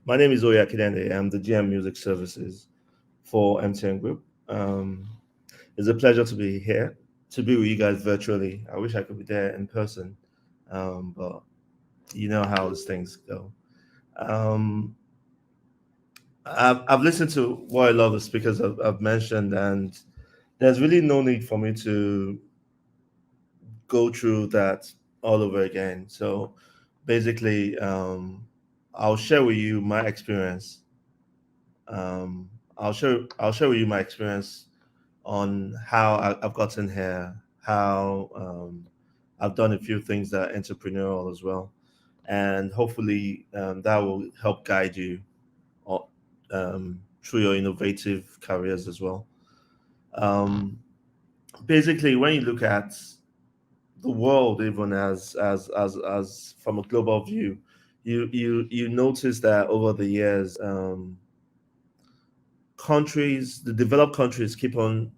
My name is Akideinde. I'm the GM Music Services for MTN Group. It's a pleasure to be here, to be with you guys virtually. I wish I could be there in person, but you know how these things go. Um, I've listened to what a lot of the speakers have mentioned, and there's really no need for me to go through that all over again. So basically, I'll share with you my experience. I'll share with you my experience on how I've gotten here, how I've done a few things that are entrepreneurial as well, and hopefully that will help guide you or, through your innovative careers as well. Um, Basically, when you look at the world, even as from a global view, you notice that over the years, the developed countries keep on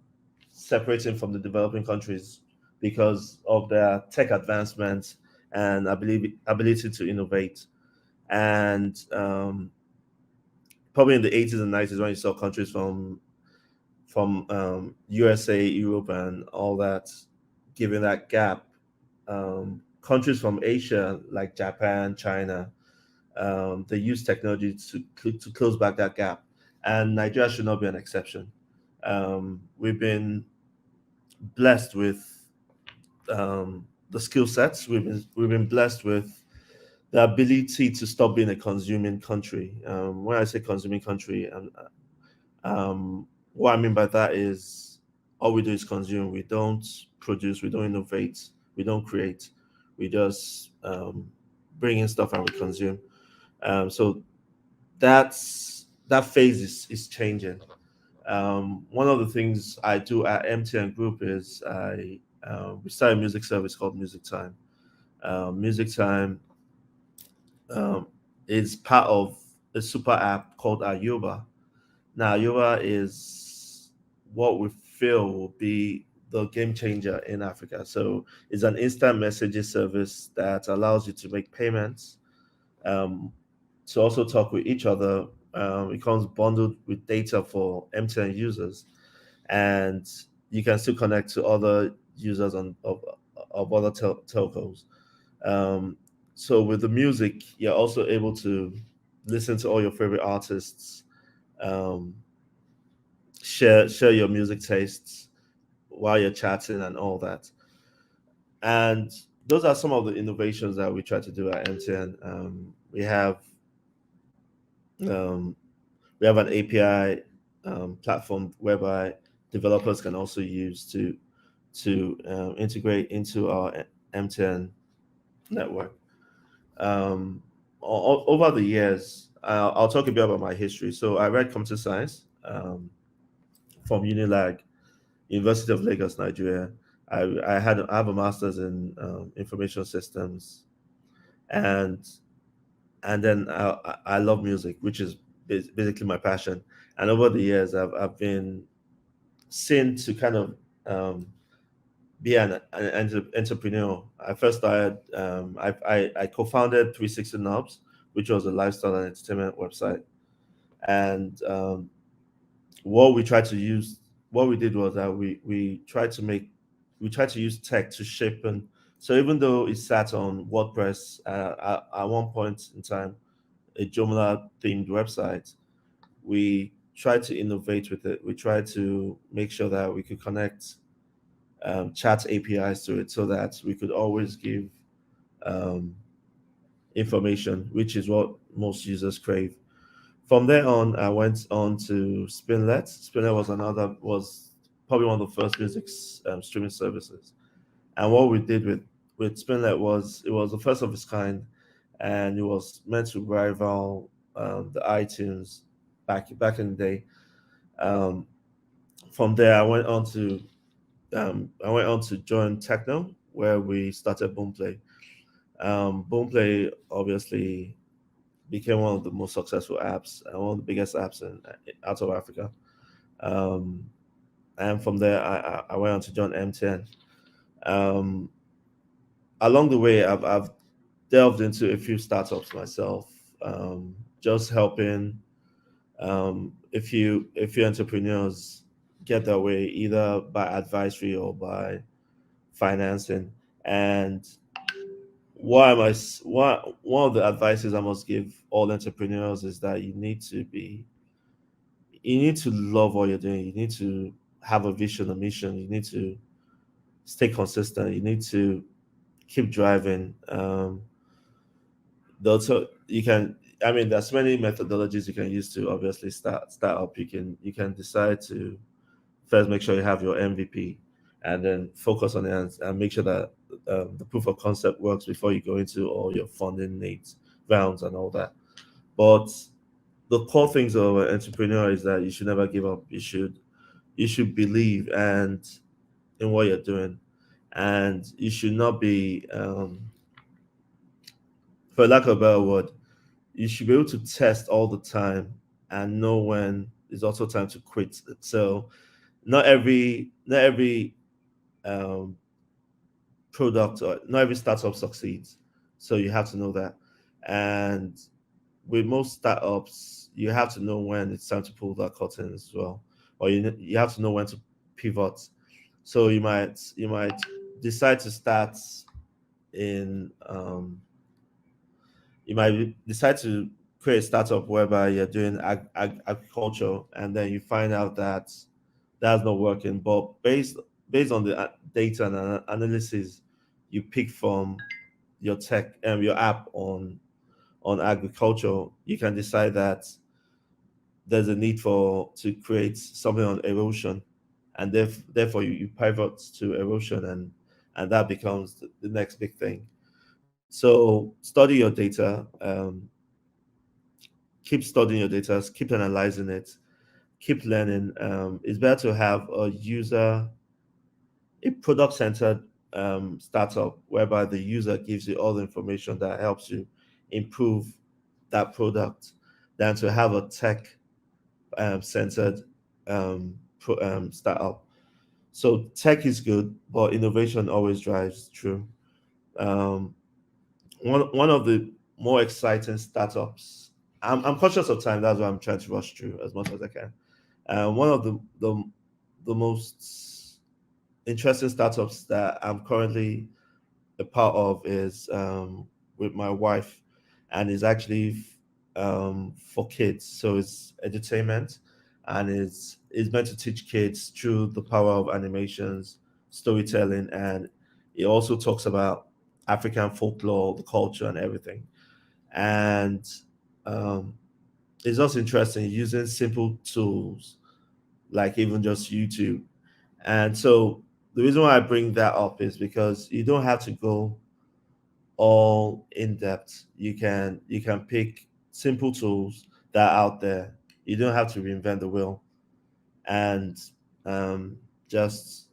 separating from the developing countries because of their tech advancements and ability to innovate. And probably in the 80s and 90s, when you saw countries from USA, Europe, and all that giving that gap, countries from Asia like Japan, China, they use technology to close back that gap, and Nigeria should not be an exception. We've been blessed with the skill sets. We've been blessed with the ability to stop being a consuming country. When I say consuming country, what I mean by that is all we do is consume. We don't produce. We don't innovate. We don't create. We just bring in stuff and we consume. So that phase is changing. One of the things I do at MTN Group is we started a music service called Music Time. Music Time um, is part of a super app called Ayoba. Now, Ayoba is what we feel will be the game changer in Africa. So it's an instant messaging service that allows you to make payments, um, to also talk with each other. It comes bundled with data for MTN users, and you can still connect to other users of other telcos. Um, so with the music, you're also able to listen to all your favorite artists, um, share your music tastes while you're chatting and all that. And those are some of the innovations that we try to do at MTN. Um, we have an API platform whereby developers can also use to integrate into our MTN network. Over the years, I'll talk a bit about my history. So I read computer science from Unilag, University of Lagos, Nigeria. I have a master's in information systems, and then I love music, which is basically my passion. And over the years, I've been seen to kind of um, be an entrepreneur. I first started. I co-founded 360 Knobs, which was a lifestyle and entertainment website. And what we tried to use, what we did was that we tried to use tech to shape. And so even though it sat on WordPress at one point in time, a Joomla themed website, we tried to innovate with it. We tried to make sure that we could connect chat APIs to it so that we could always give um, information, which is what most users crave. From there on, I went on to Spinlet. Spinlet was probably one of the first music streaming services. And what we did with Spinlet was it was the first of its kind, and it was meant to rival the iTunes back in the day. Um, from there, I went on to join Techno, where we started Boomplay. Boomplay obviously became one of the most successful apps and one of the biggest apps in out of Africa. Um, and from there, I went on to join MTN. Um, Along the way, I've delved into a few startups myself, just helping a few entrepreneurs get their way either by advisory or by financing. And one of the advices I must give all entrepreneurs is that you need to love what you're doing. You need to have a vision, a mission. You need to stay consistent. You need to keep driving. Also, you can. I mean, there's many methodologies you can use to obviously start up. You can decide to first make sure you have your MVP, and then focus on it and make sure that the proof of concept works before you go into all your funding needs, rounds, and all that. But the core things of an entrepreneur is that you should never give up. You should believe and in what you're doing, and you should not be, for lack of a better word, you should be able to test all the time and know when it's also time to quit. So not every um, product or not every startup succeeds. So you have to know that. And with most startups, you have to know when it's time to pull that curtain as well, or you have to know when to pivot. So you might decide to start in you might decide to create a startup whereby you're doing agriculture, and then you find out that that's not working. But based on the data and analysis you pick from your tech and your app on agriculture, you can decide that there's a need for to create something on erosion, and therefore you pivot to erosion, and that becomes the next big thing. So study your data, keep studying your data, keep analyzing it, keep learning. It's better to have a product centered startup whereby the user gives you all the information that helps you improve that product than to have a tech centered startup. So tech is good, but innovation always drives through. Um, one of the more exciting startups. I'm conscious of time. That's why I'm trying to rush through as much as I can. One of the most interesting startups that I'm currently a part of is with my wife, and is actually for kids. So it's entertainment, and it's meant to teach kids through the power of animations, storytelling, and it also talks about African folklore, the culture, and everything. And um, it's also interesting using simple tools like even just YouTube. And so the reason why I bring that up is because you don't have to go all in depth. You can pick simple tools that are out there. You don't have to reinvent the wheel, and um, just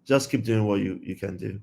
just keep doing what you can do.